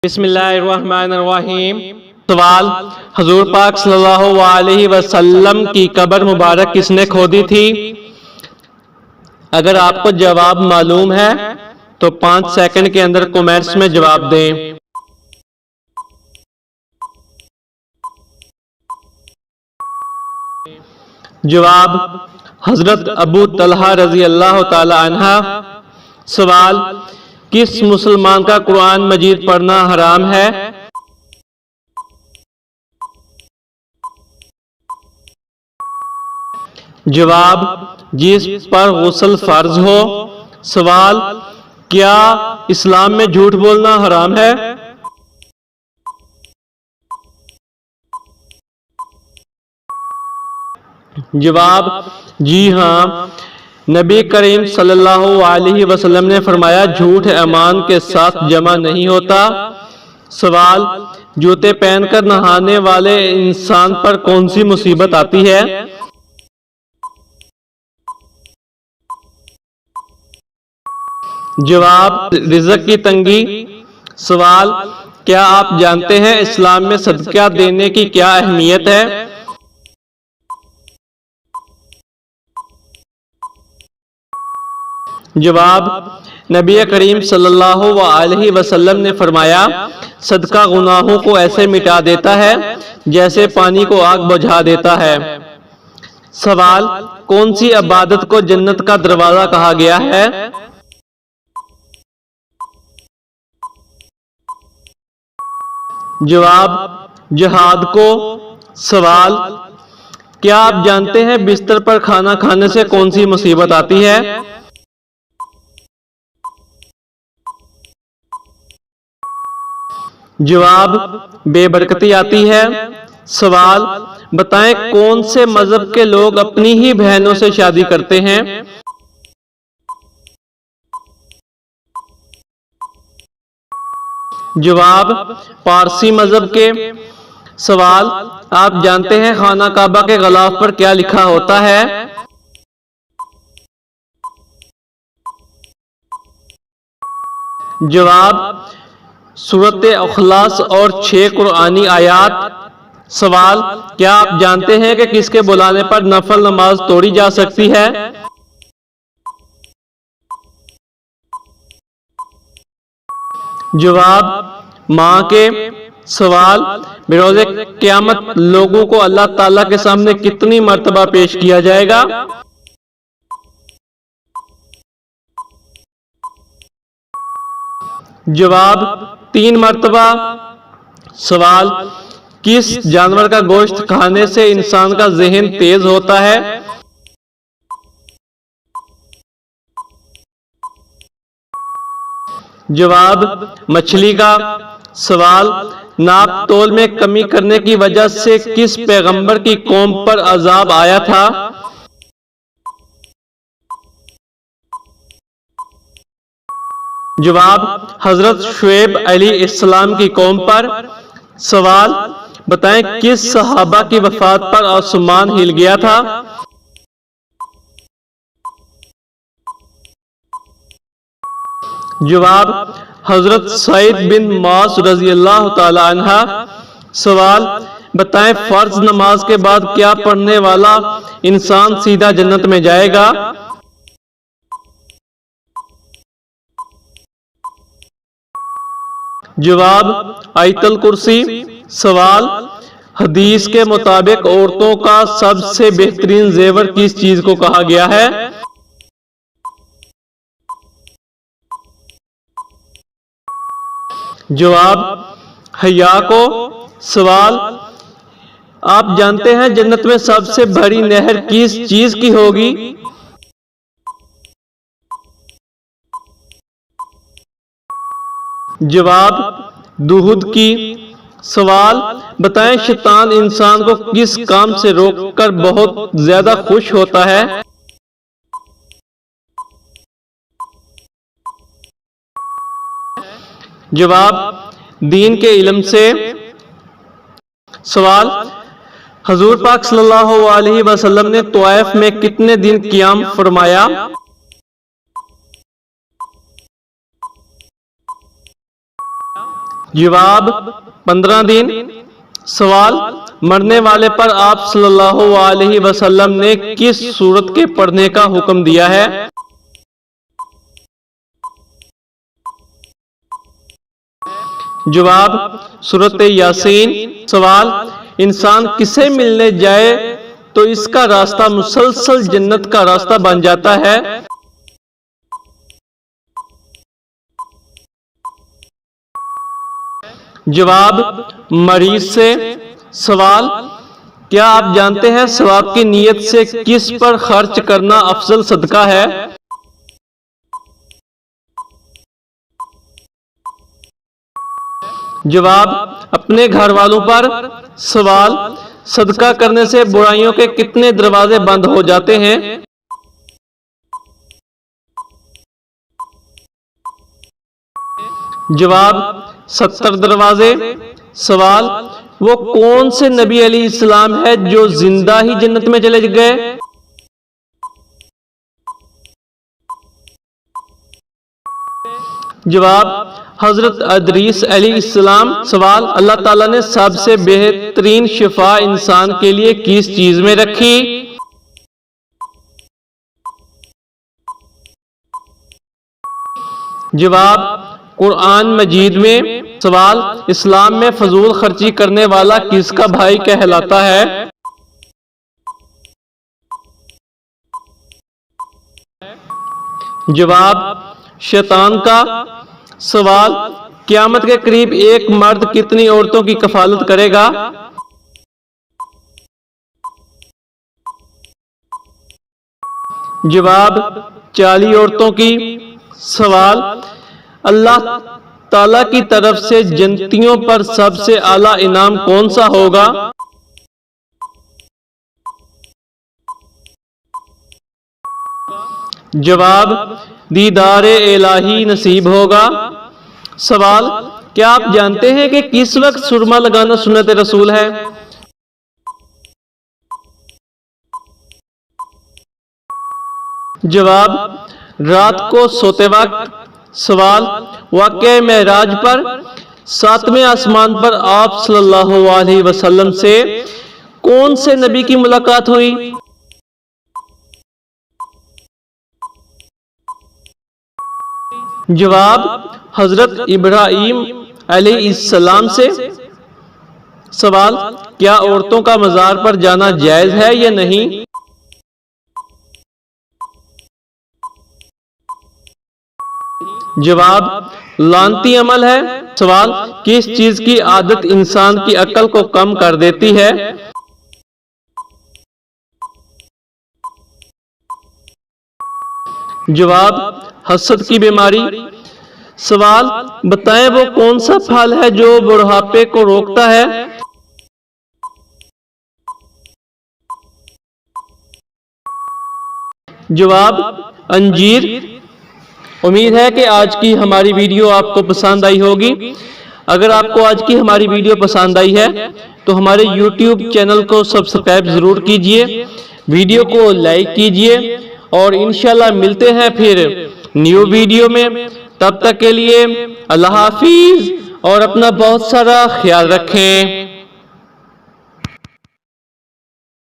بسم اللہ الرحمن الرحیم۔ سوال: حضور پاک صلی اللہ علیہ وسلم کی قبر مبارک کس نے کھودی تھی؟ اگر آپ کو جواب معلوم ہے تو 5 سیکنڈ کے اندر کمنٹس میں جواب دیں۔ جواب: حضرت ابو طلحہ رضی اللہ تعالی عنہ۔ سوال: کس مسلمان کا قرآن مجید پڑھنا حرام ہے؟ جواب: جس پر غسل فرض ہو۔ سوال: کیا اسلام میں جھوٹ بولنا حرام ہے؟ جواب: جی ہاں، نبی کریم صلی اللہ علیہ وسلم نے فرمایا جھوٹ ایمان کے ساتھ جمع نہیں ہوتا۔ سوال: جوتے پہن کر نہانے والے انسان پر کون سی مصیبت آتی ہے؟ جواب: رزق کی تنگی۔ سوال: کیا آپ جانتے ہیں اسلام میں صدقہ دینے کی کیا اہمیت ہے؟ جواب: نبی کریم صلی اللہ علیہ وسلم نے فرمایا صدقہ گناہوں کو ایسے مٹا دیتا ہے جیسے پانی کو آگ بجھا دیتا ہے۔ سوال: کون سی عبادت کو جنت کا دروازہ کہا گیا ہے؟ جواب: جہاد کو۔ سوال: کیا آپ جانتے ہیں بستر پر کھانا کھانے سے کون سی مصیبت آتی ہے؟ جواب: بے برکتی آتی ہے۔ سوال: بتائیں کون سے مذہب کے لوگ اپنی ہی بہنوں سے شادی کرتے ہیں؟ جواب: پارسی مذہب کے۔ سوال: آپ جانتے ہیں خانہ کعبہ کے غلاف پر کیا لکھا ہوتا ہے؟ جواب: سورۃ اخلاص اور 6 قرآنی آیات۔ سوال: کیا آپ جانتے ہیں کہ کس کے بلانے پر نفل نماز توڑی جا سکتی ہے؟ جواب: ماں کے۔ سوال: بروز قیامت لوگوں کو اللہ تعالیٰ کے سامنے کتنی مرتبہ پیش کیا جائے گا؟ جواب: 3 مرتبہ۔ سوال: کس جانور کا گوشت کھانے سے انسان کا ذہن تیز ہوتا ہے؟ جواب: مچھلی کا۔ سوال: ناپ تول میں کمی کرنے کی وجہ سے کس پیغمبر کی قوم پر عذاب آیا تھا؟ جواب: حضرت شعیب علیہ السلام کی قوم پر۔ سوال: بتائیں کس صحابہ کی وفات پر آسمان ہل گیا تھا؟ جواب: حضرت سعید بن معاذ رضی اللہ تعالی عنہ۔ سوال: بتائیں فرض نماز کے بعد کیا پڑھنے والا انسان سیدھا جنت میں جائے گا؟ جواب: آیت الکرسی۔ سوال: حدیث کے مطابق عورتوں کا سب سے بہترین زیور کس چیز کو کہا گیا ہے؟ جواب: حیا کو۔ سوال: آپ جانتے ہیں جنت میں سب سے بڑی نہر کس چیز کی ہوگی؟ جواب: دودھ کی۔ سوال: بتائیں شیطان انسان کو کس کام سے روک کر بہت زیادہ خوش ہوتا ہے؟ جواب: دین کے علم سے۔ سوال: حضور پاک صلی اللہ علیہ وسلم نے طائف میں کتنے دن قیام فرمایا؟ جواب 15 دن۔ سوال، مرنے والے پر آپ صلی اللہ علیہ وسلم نے کس سورت کے پڑھنے کا حکم دیا ہے؟ جواب سورت یاسین۔ سوال، انسان کسے ملنے جائے تو اس کا راستہ مسلسل جنت کا راستہ بن جاتا ہے؟ جواب مریض سے۔ سوال، کیا آپ جانتے ہیں ثواب کی نیت سے کس پر خرچ کرنا افضل صدقہ ہے؟ جواب اپنے گھر والوں پر۔ سوال، صدقہ کرنے سے برائیوں کے کتنے دروازے بند ہو جاتے ہیں؟ جواب 70 دروازے۔ سوال، وہ کون سے نبی علیہ السلام ہے جو زندہ ہی جنت میں چلے گئے؟ جواب حضرت ادریس علیہ السلام۔ سوال، اللہ تعالیٰ نے سب سے بہترین شفا انسان کے لیے کس چیز میں رکھی؟ جواب قرآن مجید میں۔ سوال، اسلام میں فضول خرچی کرنے والا کس کا بھائی کہلاتا ہے؟ جواب شیطان کا۔ سوال، قیامت کے قریب ایک مرد کتنی عورتوں کی کفالت کرے گا؟ جواب 40 عورتوں کی۔ سوال، اللہ تعالیٰ کی طرف سے جنتیوں پر سب سے اعلیٰ انعام کون سا ہوگا؟ جواب دیدار الہی نصیب ہوگا۔ سوال، کیا آپ جانتے ہیں کہ کس وقت سرما لگانا سنت رسول ہے؟ جواب رات کو سوتے وقت۔ سوال، واقعہ معراج پر 7ویں آسمان پر آپ صلی اللہ علیہ وسلم سے کون سے نبی کی ملاقات ہوئی؟ جواب حضرت ابراہیم علیہ السلام سے۔ سوال، کیا عورتوں کا مزار پر جانا جائز ہے یا نہیں؟ جواب لعنتی عمل ہے۔ سوال، کس چیز کی عادت انسان کی عقل کو کم کر دیتی ہے؟ جواب حسد کی بیماری۔ سوال، بتائیں وہ کون سا پھل ہے جو بڑھاپے کو روکتا ہے؟ جواب انجیر۔ امید ہے کہ آج کی ہماری ویڈیو آپ کو پسند آئی ہوگی۔ اگر آپ کو آج کی ہماری ویڈیو پسند آئی ہے تو ہمارے YouTube چینل کو سبسکرائب ضرور کیجئے، ویڈیو کو لائک کیجئے اور انشاءاللہ ملتے ہیں پھر نیو ویڈیو میں۔ تب تک کے لیے اللہ حافظ اور اپنا بہت سارا خیال رکھیں۔